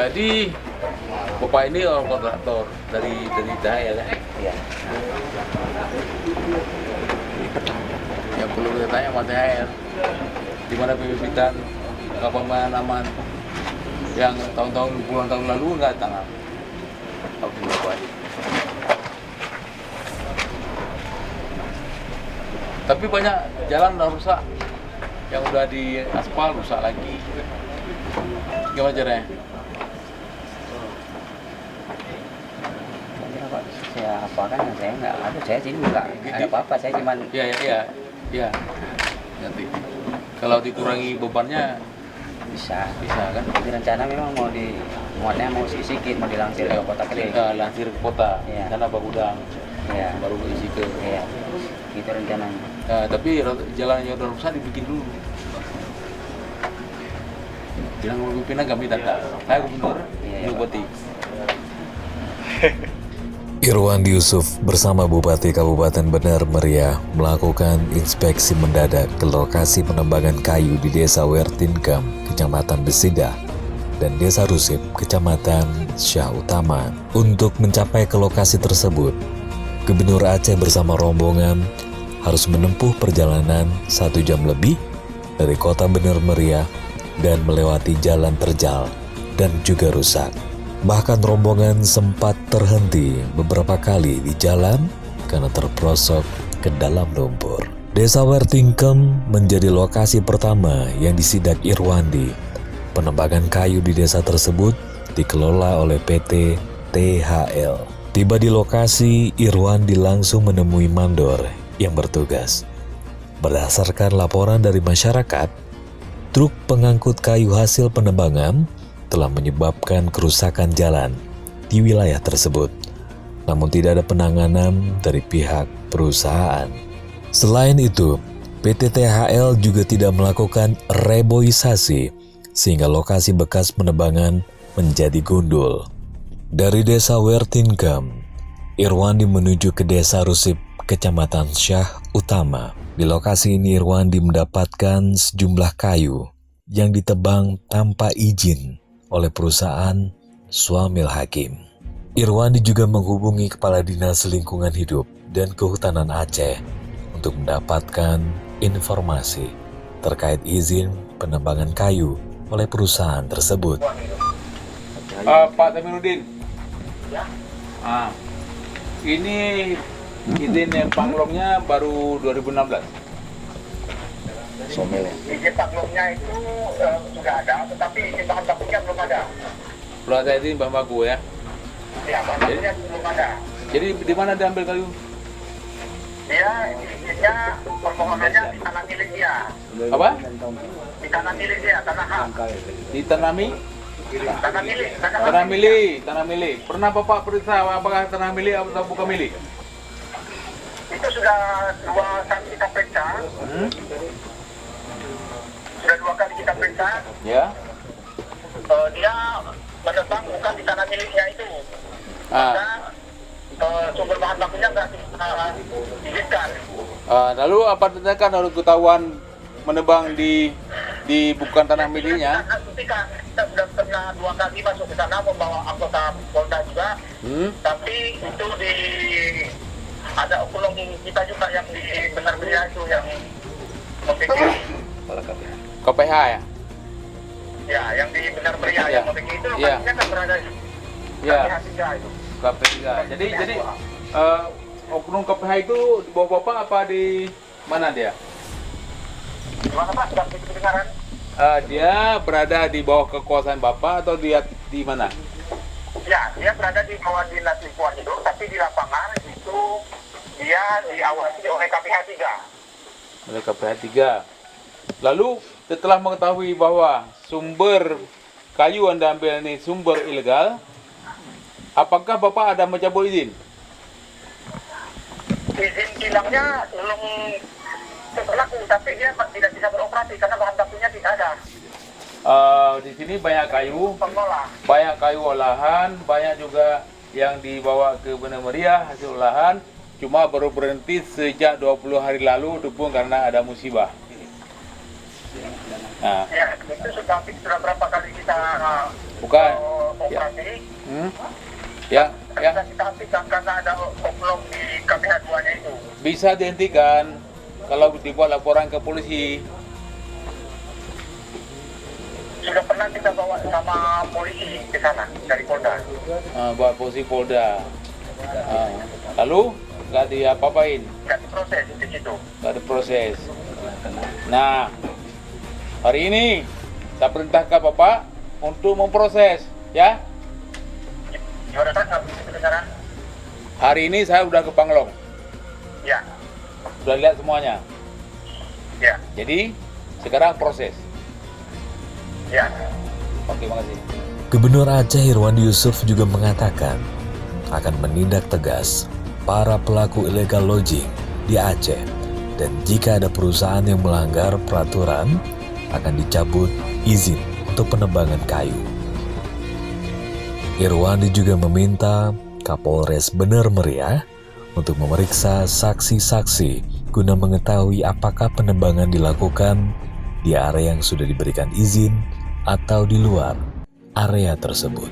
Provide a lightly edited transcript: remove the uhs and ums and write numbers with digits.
Jadi Bapak ini orang kontraktor dari THL ya? Iya. Yang perlu saya tanya sama THL, di mana pembibitan kapal pemanaman yang tahun-tahun puluhan tahun lalu nggak tanam? Apa Bapak? Tapi banyak jalan udah rusak, yang udah di aspal rusak lagi. Gimana caranya? Saya apa kan saya nggak ada, saya sini nggak ada apa-apa, saya cuman Iya. Nanti kalau dikurangi bebannya bisa. kan? Jadi rencana memang mau muatnya mau sedikit, mau dilansir ke kota kecil. Lansir ke kota, Iya. sana bagudang, Iya. baru isi ke. Iya. Gitu rencananya. Tapi jalan yang udah rusak dibikin dulu. Bilang sama pimpinan kami datang. Saya gubernur, Iya, bupati. Irwandi Yusuf bersama Bupati Kabupaten Benar Meriah melakukan inspeksi mendadak ke lokasi penebangan kayu di Desa Wertinkam, Kecamatan Besida, dan Desa Rusip, Kecamatan Syah Utama. Untuk mencapai ke lokasi tersebut, Gubernur Aceh bersama rombongan harus menempuh perjalanan 1 jam lebih dari kota Benar Meriah dan melewati jalan terjal dan juga rusak. Bahkan rombongan sempat terhenti beberapa kali di jalan karena terperosok ke dalam lumpur. Desa Wertinkam menjadi lokasi pertama yang disidak Irwandi. Penebangan kayu di desa tersebut dikelola oleh PT THL. Tiba di lokasi, Irwandi langsung menemui mandor yang bertugas. Berdasarkan laporan dari masyarakat, truk pengangkut kayu hasil penebangan telah menyebabkan kerusakan jalan di wilayah tersebut. Namun tidak ada penanganan dari pihak perusahaan. Selain itu, PT THL juga tidak melakukan reboisasi sehingga lokasi bekas penebangan menjadi gundul. Dari Desa Wertinkam, Irwandi menuju ke Desa Rusip, Kecamatan Syah Utama. Di lokasi ini Irwandi mendapatkan sejumlah kayu yang ditebang tanpa izin oleh perusahaan Swamil Hakim. Irwandi juga menghubungi Kepala Dinas Lingkungan Hidup dan Kehutanan Aceh untuk mendapatkan informasi terkait izin penebangan kayu oleh perusahaan tersebut. Pak Taminuddin. Ya. Ini izin yang panglongnya baru 2016. Izin paklongnya itu sudah ada, tetapi izin bahan bakunya belum ada. Belum ada izin bahan baku ya? Ya, bahan bakunya belum ada. Jadi di mana diambil kayu? Dia izinnya permohonannya di tanah milik dia. Apa? Di tanah milik dia, tanah hak. Ditanami? Tanah milik. Pernah Bapak periksa apakah tanah milik atau bukan milik? Itu sudah 2 kali kita periksa. Sudah 2 kali kita periksa. Ya. Dia menebang bukan di tanah miliknya itu. Maka sumber bahan bakunya nggak diizinkan. Lalu apa tindakan harus ketahuan menebang di bukan tanah miliknya? Kita sudah pernah 2 kali masuk ke sana membawa anggota Polda juga. Tapi itu ada oknum kita juga yang di Benar Meriah itu yang membikin KPH ya? Ya, yang di Benar Meriah yang membikin itu lokasinya kan berada di KPH 3 itu. KPH. Jadi oknum KPH itu di bawah Bapak apa di mana dia? Gimana Pak? Sudah kedengaran? Dia berada di bawah kekuasaan Bapak atau dia di mana? Ya, dia berada di bawah Dinas Lingkungan Hidup, tapi di lapangan itu dia diawasi oleh KPH 3. Oleh KPH 3. Lalu setelah mengetahui bahwa sumber kayu Anda ambil ini sumber ilegal, apakah Bapak ada mencabut izin? Izin kilangnya belum berlaku, tapi dia tidak bisa beroperasi karena bahan bakunya tidak ada. Di sini banyak kayu, Pengolah. banyak kayu olahan, banyak juga yang dibawa ke Benar Meriah hasil olahan, cuma baru berhenti sejak 20 hari lalu itu pun karena ada musibah. Nah, Ya, itu sudah berapa kali kita bukan. operasi. Yang Kita hentikan karena ada oknum di KPH 2-nya itu. bisa dihentikan kalau dibuat laporan ke polisi. Sudah pernah kita bawa sama polisi ke sana dari Polda. Buat polisi Polda. Lalu nggak diapa-apain, Nggak diproses di situ. nggak ada proses. Nah, hari ini saya perintahkan Bapak untuk memproses, ya. Gimana kan? Kedengaran? Hari ini saya udah ke Panglong, Ya, udah lihat semuanya. ya, Jadi sekarang proses. ya. Oke, makasih. Gubernur Aceh Irwandi Yusuf juga mengatakan akan menindak tegas para pelaku illegal lodging di Aceh, dan jika ada perusahaan yang melanggar peraturan akan dicabut izin untuk penebangan kayu. Irwandi juga meminta Kapolres Bener Meriah untuk memeriksa saksi-saksi guna mengetahui apakah penebangan dilakukan di area yang sudah diberikan izin atau di luar area tersebut.